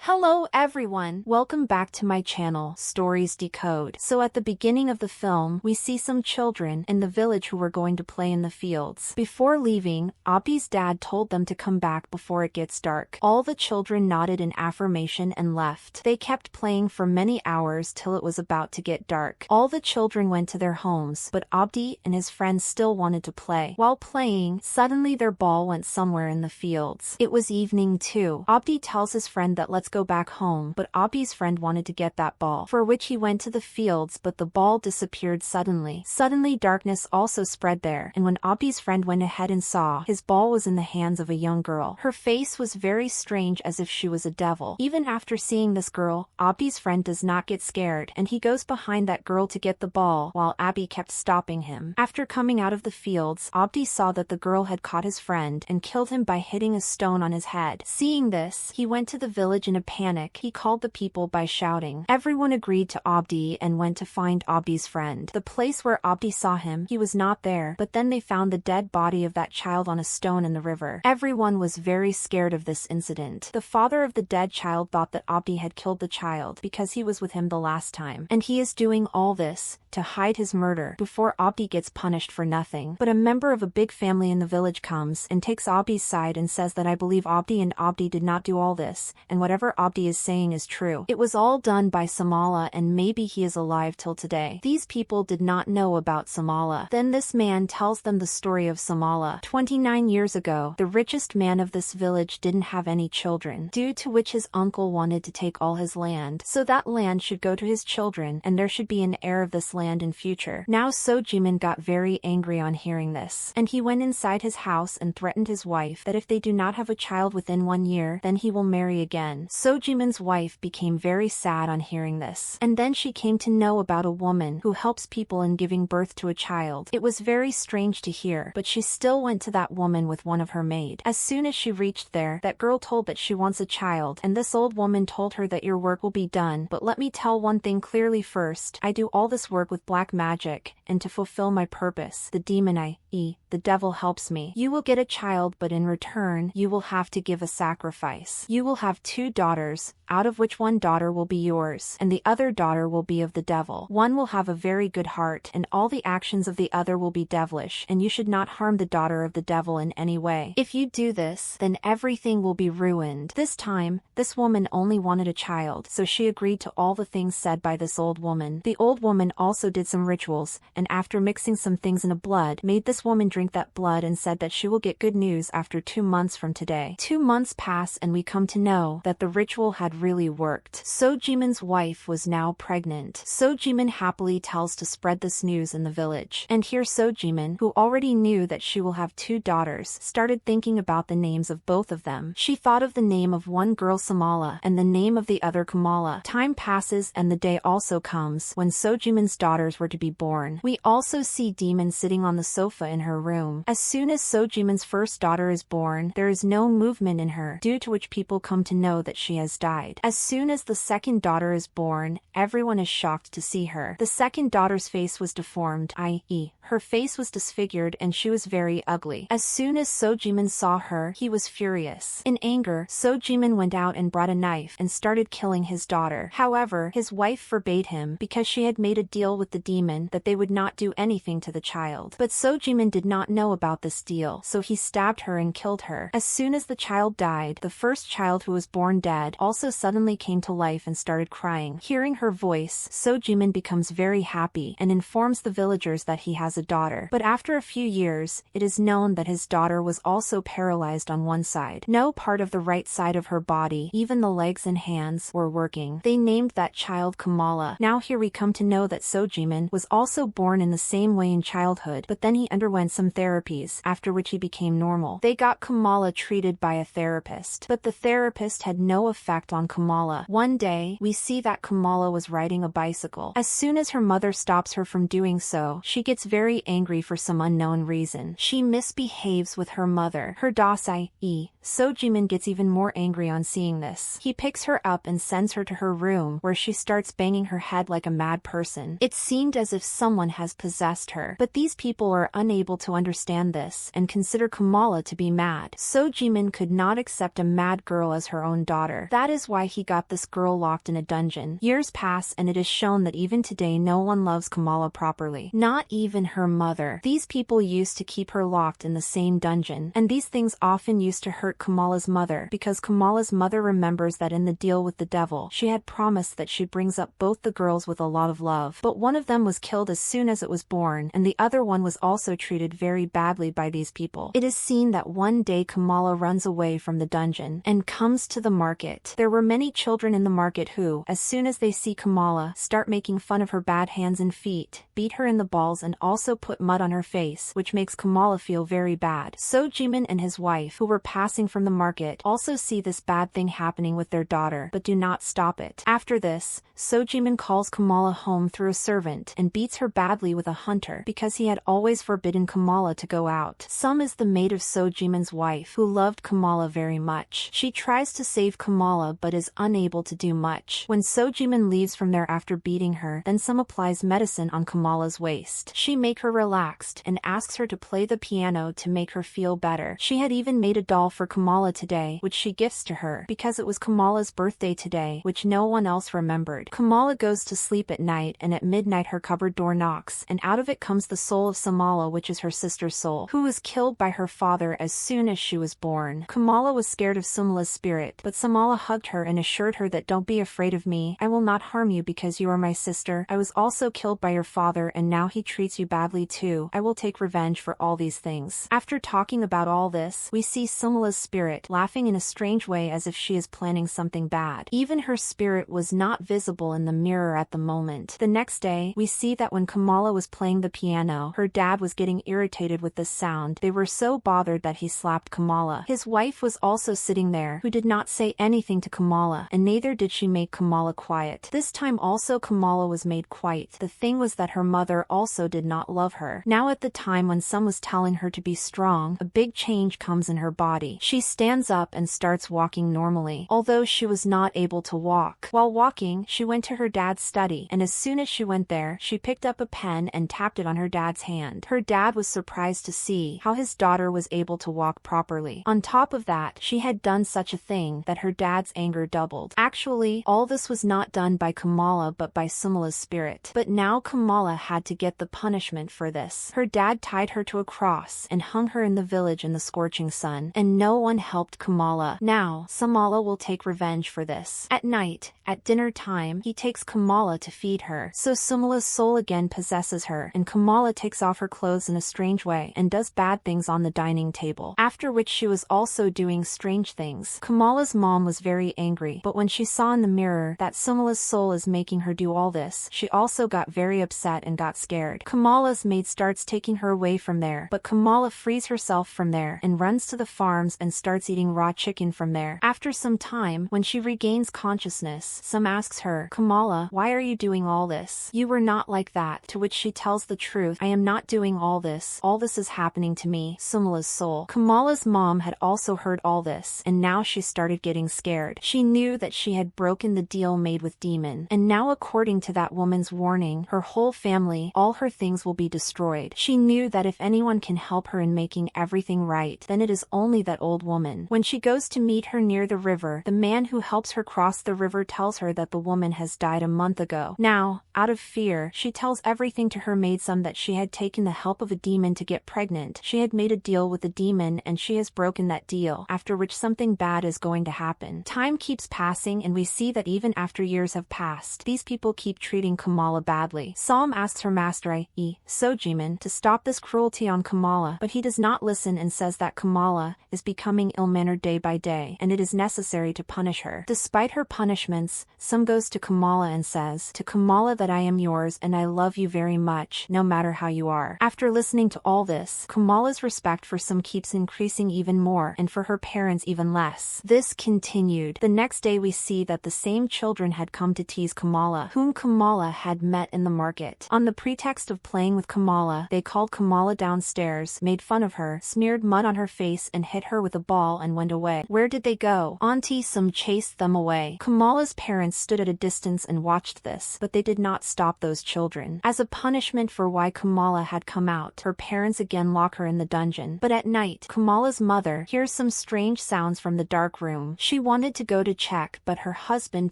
Hello everyone! Welcome back to my channel, Stories Decode. So at the beginning of the film, we see some children in the village who were going to play in the fields. Before leaving, Abdi's dad told them to come back before it gets dark. All the children nodded in affirmation and left. They kept playing for many hours till it was about to get dark. All the children went to their homes, but Abdi and his friends still wanted to play. While playing, suddenly their ball went somewhere in the fields. It was evening too. Abdi tells his friend that let's go back home, but Abdi's friend wanted to get that ball, for which he went to the fields, but the ball disappeared suddenly. Suddenly darkness also spread there, and when Abdi's friend went ahead and saw, his ball was in the hands of a young girl. Her face was very strange, as if she was a devil. Even after seeing this girl, Abdi's friend does not get scared, and he goes behind that girl to get the ball, while Abdi kept stopping him. After coming out of the fields, Abdi saw that the girl had caught his friend and killed him by hitting a stone on his head. Seeing this, he went to the village in a panic. He called the people by shouting. Everyone agreed to Abdi and went to find Abdi's friend. The place where Abdi saw him, he was not there, but then they found the dead body of that child on a stone in the river. Everyone was very scared of this incident. The father of the dead child thought that Abdi had killed the child because he was with him the last time, and he is doing all this to hide his murder before Abdi gets punished for nothing. But a member of a big family in the village comes and takes Abdi's side and says that I believe Abdi and Abdi did not do all this, and whatever Abdi is saying is true. It was all done by Sumala, and maybe he is alive till today. These people did not know about Sumala. Then this man tells them the story of Sumala. 29 years ago, the richest man of this village didn't have any children, due to which his uncle wanted to take all his land, so that land should go to his children, and there should be an heir of this land in future. Now Soedjiman got very angry on hearing this, and he went inside his house and threatened his wife that if they do not have a child within 1 year, then he will marry again. Soedjiman's wife became very sad on hearing this, and then she came to know about a woman who helps people in giving birth to a child. It was very strange to hear, but she still went to that woman with one of her maid. As soon as she reached there, that girl told that she wants a child, and this old woman told her that your work will be done, but let me tell one thing clearly first. I do all this work with black magic, and to fulfill my purpose, the demon i.e., the devil helps me. You will get a child, but in return, you will have to give a sacrifice. You will have 2 daughters, out of which one daughter will be yours, and the other daughter will be of the devil. One will have a very good heart, and all the actions of the other will be devilish, and you should not harm the daughter of the devil in any way. If you do this, then everything will be ruined. This time, this woman only wanted a child, so she agreed to all the things said by this old woman. The old woman also did some rituals, and after mixing some things in a blood, made this woman drink that blood and said that she will get good news after 2 months from today. 2 months pass and we come to know that the ritual had really worked. Soedjiman's wife was now pregnant. Soedjiman happily tells to spread this news in the village. And here Soedjiman, who already knew that she will have 2 daughters, started thinking about the names of both of them. She thought of the name of one girl Sumala and the name of the other Kumala. Time passes and the day also comes when Soedjiman's daughters were to be born. We also see Demon sitting on the sofa in her room. As soon as Soedjiman's first daughter is born, there is no movement in her, due to which people come to know that she has died. As soon as the second daughter is born, everyone is shocked to see her. The second daughter's face was deformed, i.e., her face was disfigured and she was very ugly. As soon as Soedjiman saw her, he was furious. In anger, Soedjiman went out and brought a knife and started killing his daughter. However, his wife forbade him because she had made a deal with the demon that they would not do anything to the child. But Soedjiman did not know about this deal, so he stabbed her and killed her. As soon as the child died, the first child who was born dead also suddenly came to life and started crying. Hearing her voice, Soedjiman becomes very happy and informs the villagers that he has a daughter. But after a few years, it is known that his daughter was also paralyzed on one side. No part of the right side of her body, even the legs and hands, were working. They named that child Kumala. Now here we come to know that Soedjiman was also born in the same way in childhood, but then he underwent some therapies, after which he became normal. They got Kumala treated by a therapist, but the therapist had no effect on Kumala. One day, we see that Kumala was riding a bicycle. As soon as her mother stops her from doing so, she gets very angry for some unknown reason. She misbehaves with her mother. Her das i.e., Soedjiman gets even more angry on seeing this. He picks her up and sends her to her room, where she starts banging her head like a mad person. It seemed as if someone has possessed her, but these people are unable to to understand this and consider Kumala to be mad. Soedjiman could not accept a mad girl as her own daughter. That is why he got this girl locked in a dungeon. Years pass and it is shown that even today no one loves Kumala properly. Not even her mother. These people used to keep her locked in the same dungeon, and these things often used to hurt Kumala's mother because Kumala's mother remembers that in the deal with the devil, she had promised that she brings up both the girls with a lot of love, but one of them was killed as soon as it was born, and the other one was also treated very badly by these people. It is seen that one day Kumala runs away from the dungeon and comes to the market. There were many children in the market who, as soon as they see Kumala, start making fun of her bad hands and feet, beat her in the balls and also put mud on her face, which makes Kumala feel very bad. Soedjiman and his wife, who were passing from the market, also see this bad thing happening with their daughter, but do not stop it. After this, Soedjiman calls Kumala home through a servant and beats her badly with a hunter because he had always forbidden Kumala to go out. Sum is the maid of Soedjiman's wife, who loved Kumala very much. She tries to save Kumala but is unable to do much. When Soedjiman leaves from there after beating her, then Sum applies medicine on Kumala's waist. She make her relaxed and asks her to play the piano to make her feel better. She had even made a doll for Kumala today, which she gifts to her because it was Kumala's birthday today, which no one else remembered. Kumala goes to sleep at night, and at midnight her cupboard door knocks, and out of it comes the soul of Sumala, which is her sister's soul, who was killed by her father as soon as she was born. Kumala was scared of Sumala's spirit, but Sumala hugged her and assured her that don't be afraid of me, I will not harm you because you are my sister. I was also killed by your father and now he treats you badly too. I will take revenge for all these things. After talking about all this, we see Sumala's spirit laughing in a strange way as if she is planning something bad. Even her spirit was not visible in the mirror at the moment. The next day, we see that when Kumala was playing the piano, her dad was getting irritated with the sound. They were so bothered that he slapped Kumala. His wife was also sitting there, who did not say anything to Kumala, and neither did she make Kumala quiet. This time also Kumala was made quiet. The thing was that her mother also did not love her. Now at the time when Sum was telling her to be strong, a big change comes in her body. She stands up and starts walking normally, although she was not able to walk. While walking, she went to her dad's study, and as soon as she went there, she picked up a pen and tapped it on her dad's hand. Her dad was surprised to see how his daughter was able to walk properly. On top of that, she had done such a thing that her dad's anger doubled. Actually, all this was not done by Kumala but by Sumala's spirit. But now Kumala had to get the punishment for this. Her dad tied her to a cross and hung her in the village in the scorching sun, and no one helped Kumala. Now, Sumala will take revenge for this. At night, at dinner time, he takes Kumala to feed her. So Sumala's soul again possesses her, and Kumala takes off her clothes in a strange way and does bad things on the dining table. After which she was also doing strange things. Kumala's mom was very angry, but when she saw in the mirror that Sumala's soul is making her do all this, she also got very upset and got scared. Kumala's maid starts taking her away from there, but Kumala frees herself from there and runs to the farms and starts eating raw chicken from there. After some time, when she regains consciousness, Sum asks her, Kumala, why are you doing all this? You were not like that, to which she tells the truth. I am not doing all this is happening to me, Sumala's soul. Kumala's mom had also heard all this, and now she started getting scared. She knew that she had broken the deal made with Demon, and now according to that woman's warning, her whole family, all her things will be destroyed. She knew that if anyone can help her in making everything right, then it is only that old woman. When she goes to meet her near the river, the man who helps her cross the river tells her that the woman has died a month ago. Now, out of fear, she tells everything to her maid Sum that she had taken the help of a demon to get pregnant. She had made a deal with the demon and she has broken that deal, after which something bad is going to happen. Time keeps passing and we see that even after years have passed, these people keep treating Kumala badly. Sum asks her master i.e. Soedjiman to stop this cruelty on Kumala, but he does not listen and says that Kumala is becoming ill-mannered day by day and it is necessary to punish her. Despite her punishments, Sum goes to Kumala and says to Kumala that I am yours and I love you very much, no matter how you are. After listening to all this, Kumala's respect for Sum keeps increasing even more and for her parents even less. This continued. The next day we see that the same children had come to tease Kumala, whom Kumala had met in the market. On the pretext of playing with Kumala, they called Kumala downstairs, made fun of her, smeared mud on her face and hit her with a ball and went away. Where did they go? Auntie Sum chased them away. Kumala's parents stood at a distance and watched this, but they did not stop those children. As a punishment for why Kumala had come out, her parents again lock her in the dungeon. But at night, Kumala's mother hears some strange sounds from the dark room. She wanted to go to check, but her husband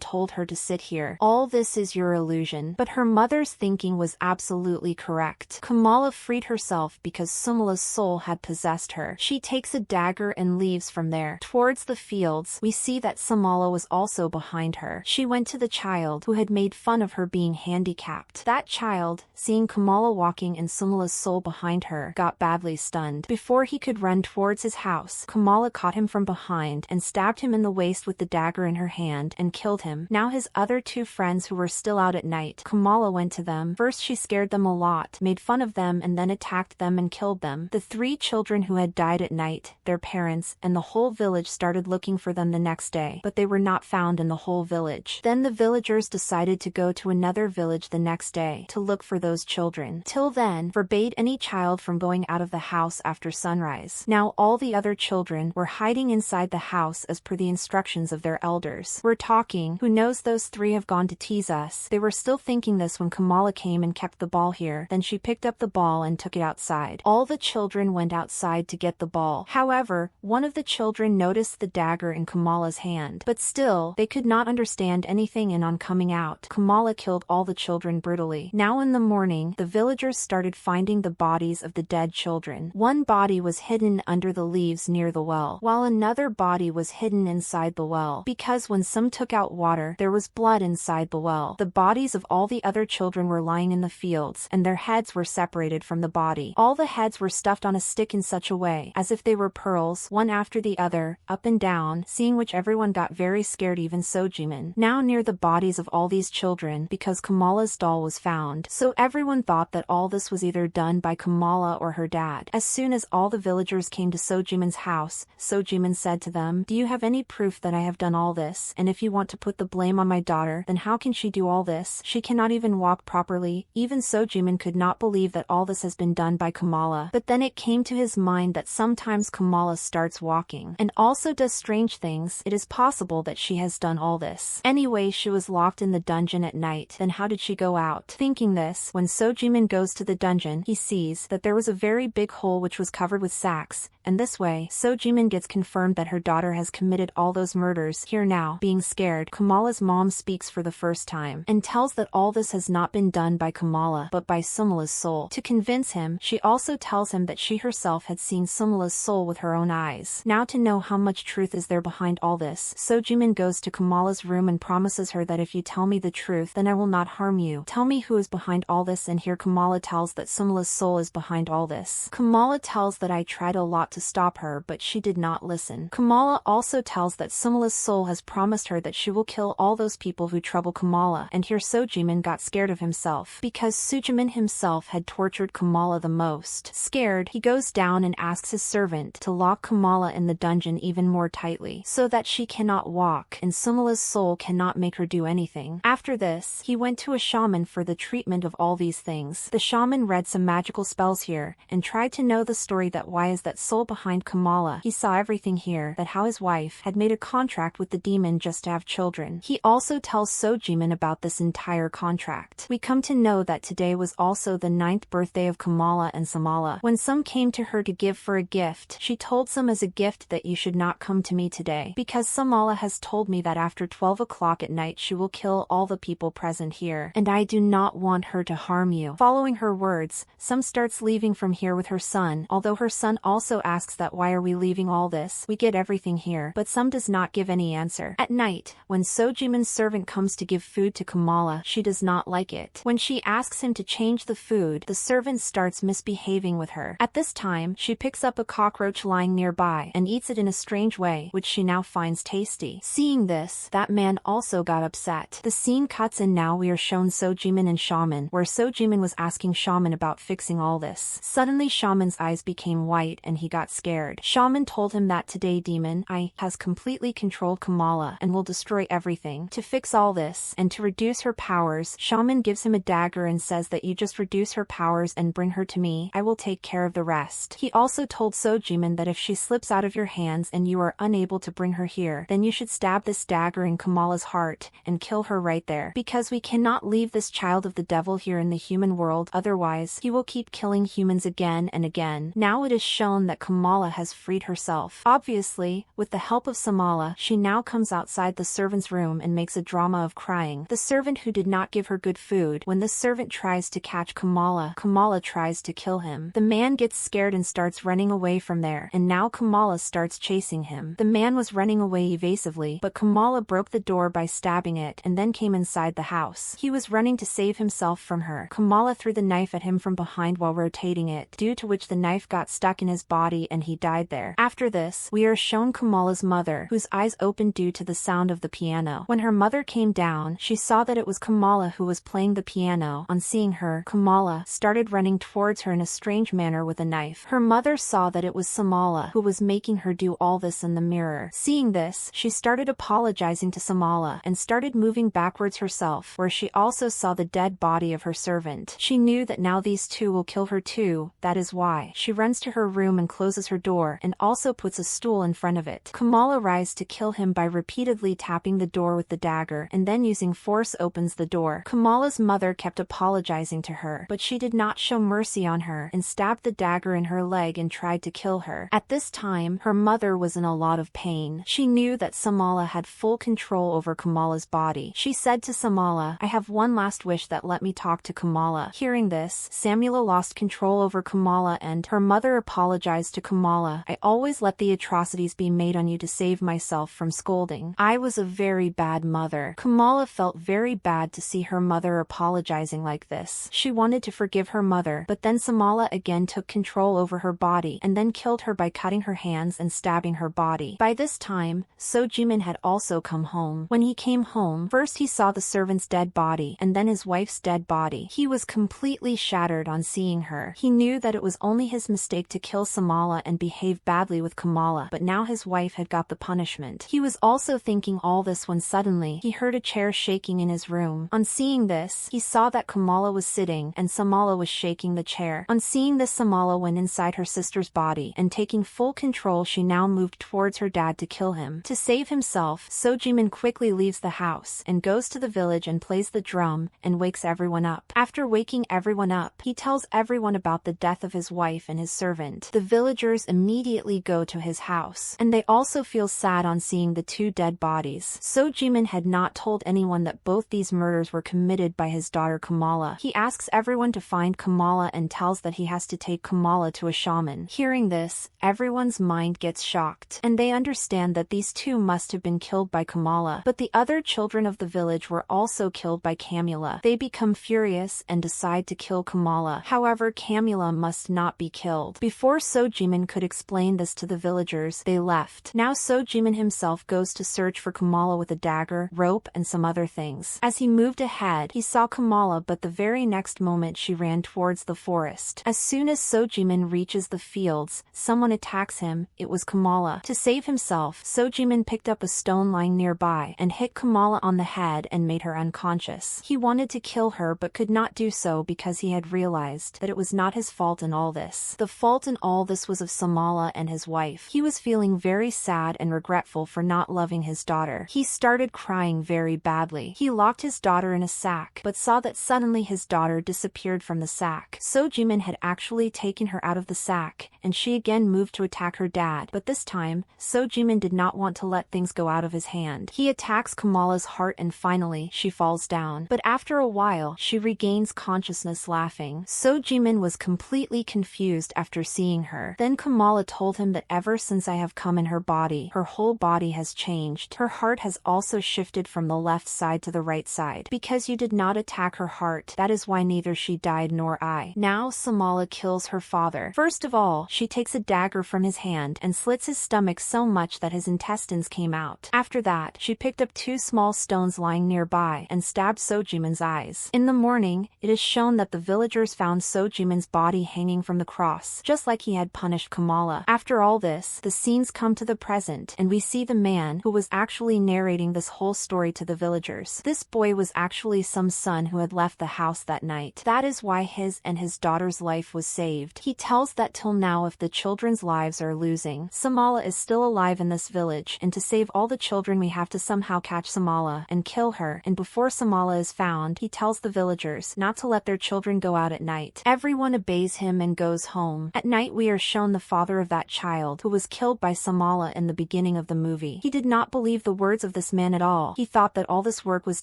told her to sit here. All this is your illusion. But her mother's thinking was absolutely correct. Kumala freed herself because Sumala's soul had possessed her. She takes a dagger and leaves from there. Towards the fields, we see that Sumala was also behind her. She went to the child who had made fun of her being handicapped. That child, seeing Kumala walking and Sumala's soul behind her, got badly stunned. Before he could run towards his house, Kumala caught him from behind and stabbed him in the waist with the dagger in her hand and killed him. Now his other two friends who were still out at night, Kumala went to them. First she scared them a lot, made fun of them, and then attacked them and killed them. The three children who had died at night, their parents, and the whole village started looking for them the next day, but they were not found in the whole village. Then the villagers decided to go to another village the next day to look for those children. Till then, forbade any child from going out of the house after sunrise. Now all the other children were hiding inside the house as per the instructions of their elders. We're talking, who knows, those three have gone to tease us. They were still thinking this when Kumala came and kept the ball here. Then she picked up the ball and took it outside. All the children went outside to get the ball. However, one of the children noticed the dagger in Kumala's hand. But still, they could not understand anything, and on coming out, Kumala killed all the children brutally. Now in the morning, the villagers started finding the bodies of the dead children. One body was hidden under the leaves near the well, while another body was hidden inside the well, because when some took out water, there was blood inside the well. The bodies of all the other children were lying in the fields, and their heads were separated from the body. All the heads were stuffed on a stick in such a way, as if they were pearls, one after the other, up and down, seeing which everyone got very scared, even Soedjiman. Now near the bodies of all these children, because Kumala's doll was found, so everyone thought that all this was either done by Kumala or her dad. As soon as all the villagers came to Soedjiman's house, Soedjiman said to them, "Do you have any proof that I have done all this? And if you want to put the blame on my daughter, then how can she do all this? She cannot even walk properly." Even Soedjiman could not believe that all this has been done by Kumala. But then it came to his mind that sometimes Kumala starts walking and also does strange things. It is possible that she has done all this. Anyway, she was locked in the dungeon at night. Then how did she go out? Thinking this, when Soedjiman goes to the dungeon, he sees that there was a very big hole which was covered with sacks, and this way, Soedjiman gets confirmed that her daughter has committed all those murders. Here now, being scared, Kumala's mom speaks for the first time, and tells that all this has not been done by Kumala, but by Sumala's soul. To convince him, she also tells him that she herself had seen Sumala's soul with her own eyes. Now to know how much truth is there behind all this, Soedjiman goes to Kumala's room and promises her that if you tell me the truth, then I will not harm you. Tell me who is behind all this, and here Kumala tells that Sumala's soul is behind all this. Kumala tells that I tried a lot to stop her, but she did not listen. Kumala also tells that Sumala's soul has promised her that she will kill all those people who trouble Kumala, and here Soedjiman got scared of himself, because Soedjiman himself had tortured Kumala the most. Scared, he goes down and asks his servant to lock Kumala in the dungeon even more tightly, so that she cannot walk, and Sumala's soul cannot make her do anything. After this, he went to a shaman for the treatment of all these things. The shaman read some magical spells here, and tried to know the story that why is that soul behind Kumala. He saw everything here, that how his wife had made a contract with the demon just to have children. He also tells Soedjiman about this entire contract. We come to know that today was also the 9th birthday of Kumala and Sumala. When some came to her to give for a gift, she told some as a gift that you should not come to me today, because Sumala has told me that after 12 o'clock at night she will kill all the people present here, and I do not want her to harm you. Following her words, some starts leaving from here with her son, although her son also asks that why are we leaving all this? We get everything here, but some does not give any answer. At night, when Soedjiman's servant comes to give food to Kumala, she does not like it. When she asks him to change the food, the servant starts misbehaving with her. At this time, she picks up a cockroach lying nearby and eats it in a strange way, which she now finds tasty. Seeing this, that man also got upset. The scene cuts and now we are shown Soedjiman and Shaman, where Soedjiman was asking Shaman about fixing all this. Suddenly Shaman's eyes became white and he got got scared. Shaman told him that today Demon I has completely controlled Kumala and will destroy everything. To fix all this, and to reduce her powers, Shaman gives him a dagger and says that you just reduce her powers and bring her to me, I will take care of the rest. He also told Soedjiman that if she slips out of your hands and you are unable to bring her here, then you should stab this dagger in Kumala's heart and kill her right there. Because we cannot leave this child of the devil here in the human world, otherwise he will keep killing humans again and again. Now it is shown that Kumala has freed herself. Obviously, with the help of Sumala, she now comes outside the servant's room and makes a drama of crying. The servant who did not give her good food. When the servant tries to catch Kumala, Kumala tries to kill him. The man gets scared and starts running away from there, and now Kumala starts chasing him. The man was running away evasively, but Kumala broke the door by stabbing it and then came inside the house. He was running to save himself from her. Kumala threw the knife at him from behind while rotating it, due to which the knife got stuck in his body and he died there. After this, we are shown Kumala's mother, whose eyes opened due to the sound of the piano. When her mother came down, she saw that it was Kumala who was playing the piano. On seeing her, Kumala started running towards her in a strange manner with a knife. Her mother saw that it was Sumala who was making her do all this in the mirror. Seeing this, she started apologizing to Sumala and started moving backwards herself, where she also saw the dead body of her servant. She knew that now these two will kill her too, that is why she runs to her room and closes her door and also puts a stool in front of it. Kumala rise to kill him by repeatedly tapping the door with the dagger and then using force opens the door. Kumala's mother kept apologizing to her, but she did not show mercy on her and stabbed the dagger in her leg and tried to kill her. At this time, her mother was in a lot of pain. She knew that Sumala had full control over Kumala's body. She said to Sumala, I have one last wish, that let me talk to Kumala. Hearing this, Samula lost control over Kumala and her mother apologized to Kumala. I always let the atrocities be made on you to save myself from scolding. I was a very bad mother. Kumala felt very bad to see her mother apologizing like this. She wanted to forgive her mother, but then Sumala again took control over her body and then killed her by cutting her hands and stabbing her body. By this time, Soedjiman had also come home. When he came home, first he saw the servant's dead body and then his wife's dead body. He was completely shattered on seeing her. He knew that it was only his mistake to kill Sumala and behave badly with Kumala, but now his wife had got the punishment. He was also thinking all this when suddenly he heard a chair shaking in his room. On seeing this, he saw that Kumala was sitting and Sumala was shaking the chair. On seeing this, Sumala went inside her sister's body and taking full control, she now moved towards her dad to kill him. To save himself, Soedjiman quickly leaves the house and goes to the village and plays the drum and wakes everyone up. After waking everyone up, he tells everyone about the death of his wife and his servant. The villagers immediately go to his house, and they also feel sad on seeing the two dead bodies. Soedjiman had not told anyone that both these murders were committed by his daughter Kumala. He asks everyone to find Kumala and tells that he has to take Kumala to a shaman. Hearing this, everyone's mind gets shocked, and they understand that these two must have been killed by Kumala. But the other children of the village were also killed by Kamula. They become furious and decide to kill Kumala. However, Kamula must not be killed. Before Soedjiman could explain this to the villagers, they left. Now Soedjiman himself goes to search for Kumala with a dagger, rope, and some other things. As he moved ahead, he saw Kumala, but the very next moment she ran towards the forest. As soon as Soedjiman reaches the fields, someone attacks him. It was Kumala. To save himself, Soedjiman picked up a stone lying nearby and hit Kumala on the head and made her unconscious. He wanted to kill her but could not do so because he had realized that it was not his fault in all this. The fault in all this was of Sumala and his wife. He was feeling very sad and regretful for not loving his daughter. He started crying very badly. He locked his daughter in a sack, but saw that suddenly his daughter disappeared from the sack. Soedjiman had actually taken her out of the sack, and she again moved to attack her dad, but this time, Soedjiman did not want to let things go out of his hand. He attacks Kumala's heart and finally, she falls down. But after a while, she regains consciousness laughing. Soedjiman was completely confused after seeing her. Then Kumala told him that ever since I have come in her body, her whole body has changed. Her heart has also shifted from the left side to the right side. Because you did not attack her heart, that is why neither she died nor I. Now Sumala kills her father. First of all, she takes a dagger from his hand and slits his stomach so much that his intestines came out. After that, she picked up two small stones lying nearby and stabbed Soedjiman's eyes. In the morning, it is shown that the villagers found Soedjiman's body hanging from the cross, just like he had punished punished Kumala. After all this, the scenes come to the present, and we see the man who was actually narrating this whole story to the villagers. This boy was actually some son who had left the house that night. That is why his and his daughter's life was saved. He tells that till now if the children's lives are losing, Sumala is still alive in this village, and to save all the children we have to somehow catch Sumala and kill her, and before Sumala is found, he tells the villagers not to let their children go out at night. Everyone obeys him and goes home. At night we are shown the father of that child who was killed by Sumala in the beginning of the movie. He did not believe the words of this man at all. He thought that all this work was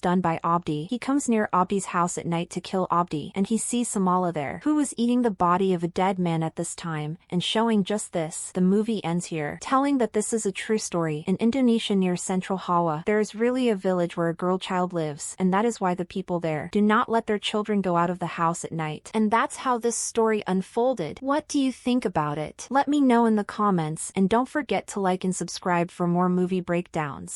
done by Abdi. He comes near Abdi's house at night to kill Abdi, and he sees Sumala there, who was eating the body of a dead man at this time, and showing just this, the movie ends here, telling that this is a true story. In Indonesia near Central Hawa, there is really a village where a girl child lives, and that is why the people there do not let their children go out of the house at night. And that's how this story unfolded. What do you think about it? Let me know in the comments, and don't forget to like and subscribe for more movie breakdowns.